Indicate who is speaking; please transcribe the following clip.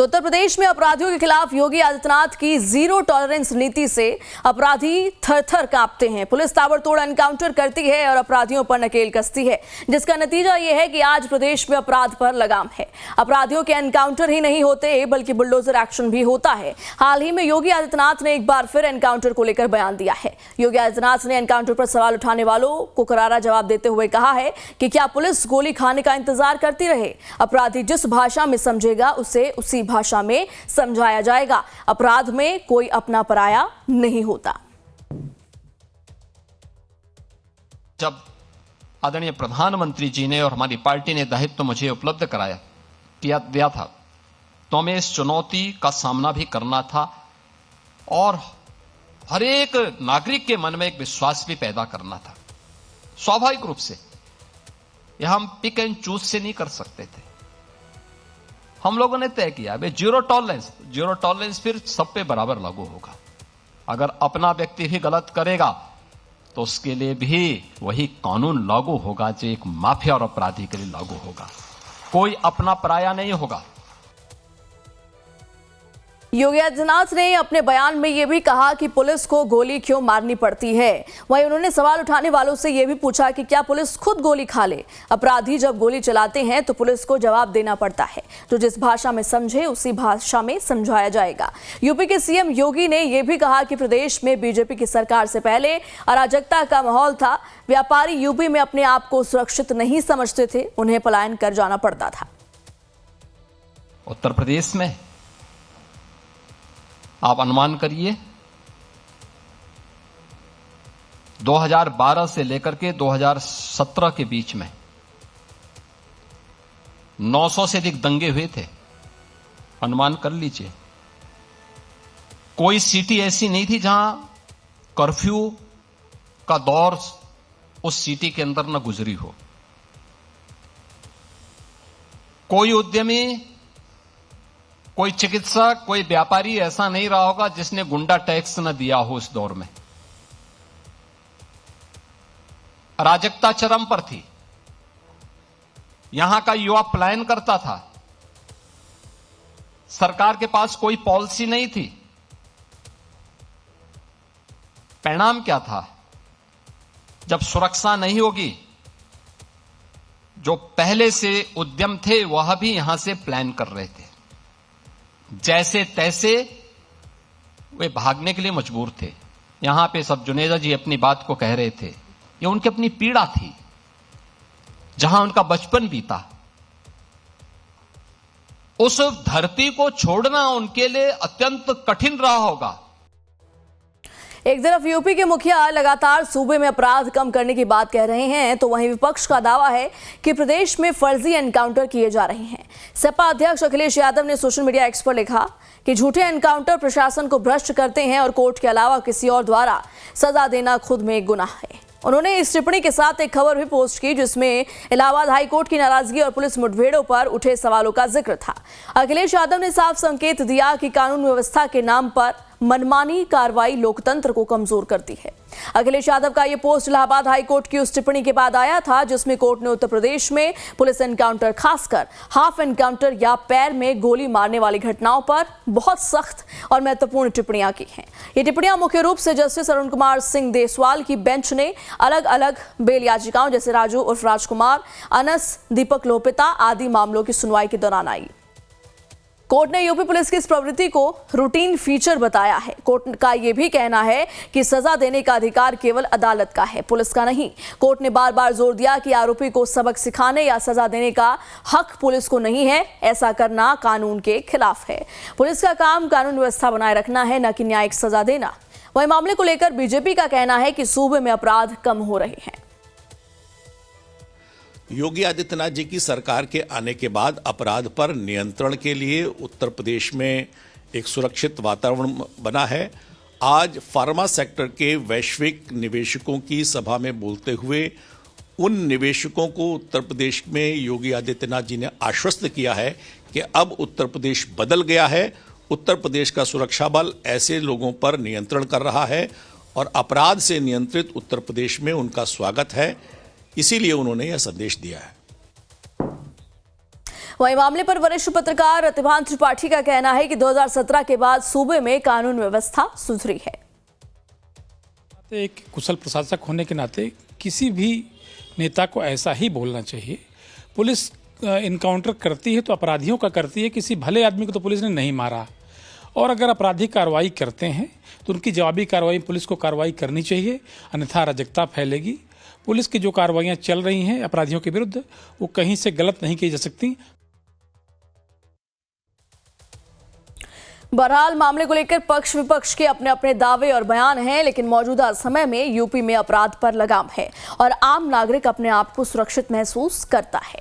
Speaker 1: तो उत्तर प्रदेश में अपराधियों के खिलाफ योगी आदित्यनाथ की जीरो टॉलरेंस नीति से अपराधी थर-थर कांपते हैं। पुलिस ताबड़तोड़ एनकाउंटर करती है और अपराधियों पर नकेल कसती है, जिसका नतीजा यह है कि आज प्रदेश में अपराध पर लगाम है। अपराधियों के एनकाउंटर ही नहीं होते बल्कि बुलडोजर एक्शन भी होता है। हाल ही में योगी आदित्यनाथ ने एक बार फिर एनकाउंटर को लेकर बयान दिया है। योगी आदित्यनाथ ने एनकाउंटर पर सवाल उठाने वालों को करारा जवाब देते हुए कहा है कि क्या पुलिस गोली खाने का इंतजार करती रहे? अपराधी जिस भाषा में समझेगा उसे उसी भाषा में समझाया जाएगा। अपराध में कोई अपना पराया नहीं होता।
Speaker 2: जब आदरणीय प्रधानमंत्री जी ने और हमारी पार्टी ने दायित्व मुझे उपलब्ध दिया था, तो हमें इस चुनौती का सामना भी करना था और हर एक नागरिक के मन में एक विश्वास भी पैदा करना था। स्वाभाविक रूप से यह हम पिक एंड चूज से नहीं कर सकते थे। हम लोगों ने तय किया जीरो टॉलरेंस फिर सब पे बराबर लागू होगा। अगर अपना व्यक्ति भी गलत करेगा तो उसके लिए भी वही कानून लागू होगा जो एक माफिया और अपराधी के लिए लागू होगा। कोई अपना पराया नहीं होगा।
Speaker 1: योगी आदित्यनाथ ने अपने बयान में यह भी कहा कि पुलिस को गोली क्यों मारनी पड़ती है। वहीं उन्होंने सवाल उठाने वालों से यह भी पूछा कि क्या पुलिस खुद गोली खा ले? अपराधी जब गोली चलाते हैं तो पुलिस को जवाब देना पड़ता है, तो जिस भाषा में समझे उसी भाषा में समझाया जाएगा। यूपी के सीएम योगी ने यह भी कहा कि प्रदेश में बीजेपी की सरकार से पहले अराजकता का माहौल था। व्यापारी यूपी में अपने आप को सुरक्षित नहीं समझते थे, उन्हें पलायन कर जाना पड़ता था।
Speaker 2: उत्तर प्रदेश में आप अनुमान करिए 2012 से लेकर के 2017 के बीच में 900 से अधिक दंगे हुए थे। अनुमान कर लीजिए। कोई सिटी ऐसी नहीं थी जहां कर्फ्यू का दौर उस सिटी के अंदर न गुजरी हो। कोई उद्यमी, कोई चिकित्सक, कोई व्यापारी ऐसा नहीं रहा होगा जिसने गुंडा टैक्स न दिया हो। इस दौर में अराजकता चरम पर थी। यहां का युवा पलायन करता था। सरकार के पास कोई पॉलिसी नहीं थी। परिणाम क्या था? जब सुरक्षा नहीं होगी, जो पहले से उद्यम थे वह भी यहां से प्लान कर रहे थे। जैसे तैसे वे भागने के लिए मजबूर थे। यहां पे सब जुनेजा जी अपनी बात को कह रहे थे, ये उनकी अपनी पीड़ा थी, जहां उनका बचपन बीता। उस धरती को छोड़ना उनके लिए अत्यंत कठिन रहा होगा।
Speaker 1: एक तरफ यूपी के मुखिया लगातार सूबे में अपराध कम करने की बात कह रहे हैं, तो वहीं विपक्ष का दावा है कि प्रदेश में फर्जी एनकाउंटर किए जा रहे हैं। सपा अध्यक्ष अखिलेश यादव ने सोशल मीडिया एक्स पर लिखा कि झूठे एनकाउंटर प्रशासन को भ्रष्ट करते हैं और कोर्ट के अलावा किसी और द्वारा सजा देना खुद में एक गुनाह है। उन्होंने इस टिप्पणी के साथ एक खबर भी पोस्ट की जिसमें इलाहाबाद हाईकोर्ट की नाराजगी और पुलिस मुठभेड़ों पर उठे सवालों का जिक्र था। अखिलेश यादव ने साफ संकेत दिया कि कानून व्यवस्था के नाम पर मनमानी कार्रवाई लोकतंत्र को कमजोर करती है। अखिलेश यादव का यह पोस्ट इलाहाबाद हाईकोर्ट की उस टिप्पणी के बाद आया था जिसमें कोर्ट ने उत्तर प्रदेश में पुलिस एनकाउंटर, खासकर हाफ एनकाउंटर या पैर में गोली मारने वाली घटनाओं पर बहुत सख्त और महत्वपूर्ण टिप्पणियां की हैं। ये टिप्पणियां मुख्य रूप से जस्टिस अरुण कुमार सिंह देसवाल की बेंच ने अलग अलग बेल याचिकाओं जैसे राजू उर्फ राजकुमार, अनस, दीपक लोपिता आदि मामलों की सुनवाई के दौरान आई। कोर्ट ने यूपी पुलिस की इस प्रवृत्ति को रूटीन फीचर बताया है। कोर्ट का यह भी कहना है कि सजा देने का अधिकार केवल अदालत का है, पुलिस का नहीं। कोर्ट ने बार बार जोर दिया कि आरोपी को सबक सिखाने या सजा देने का हक पुलिस को नहीं है। ऐसा करना कानून के खिलाफ है। पुलिस का काम कानून व्यवस्था बनाए रखना है, न कि न्यायिक सजा देना। वही मामले को लेकर बीजेपी का कहना है कि सूबे में अपराध कम हो रहे हैं।
Speaker 3: योगी आदित्यनाथ जी की सरकार के आने के बाद अपराध पर नियंत्रण के लिए उत्तर प्रदेश में एक सुरक्षित वातावरण बना है। आज फार्मा सेक्टर के वैश्विक निवेशकों की सभा में बोलते हुए उन निवेशकों को उत्तर प्रदेश में योगी आदित्यनाथ जी ने आश्वस्त किया है कि अब उत्तर प्रदेश बदल गया है। उत्तर प्रदेश का सुरक्षा बल ऐसे लोगों पर नियंत्रण कर रहा है और अपराध से नियंत्रित उत्तर प्रदेश में उनका स्वागत है। इसीलिए उन्होंने यह संदेश दिया है।
Speaker 1: वहीं मामले पर वरिष्ठ पत्रकार रतिभान त्रिपाठी का कहना है कि 2017 के बाद सूबे में कानून व्यवस्था सुधरी है।
Speaker 4: एक कुशल प्रशासक होने के नाते किसी भी नेता को ऐसा ही बोलना चाहिए। पुलिस इनकाउंटर करती है तो अपराधियों का करती है, किसी भले आदमी को तो पुलिस ने नहीं मारा। और अगर अपराधी कार्रवाई करते हैं तो उनकी जवाबी कार्रवाई पुलिस को कार्रवाई करनी चाहिए, अन्यथा अराजकता फैलेगी। पुलिस की जो कार्रवाइयाँ चल रही हैं अपराधियों के विरुद्ध, वो कहीं से गलत नहीं की जा सकती।
Speaker 1: बहरहाल मामले को लेकर पक्ष विपक्ष के अपने अपने दावे और बयान हैं, लेकिन मौजूदा समय में यूपी में अपराध पर लगाम है और आम नागरिक अपने आप को सुरक्षित महसूस करता है।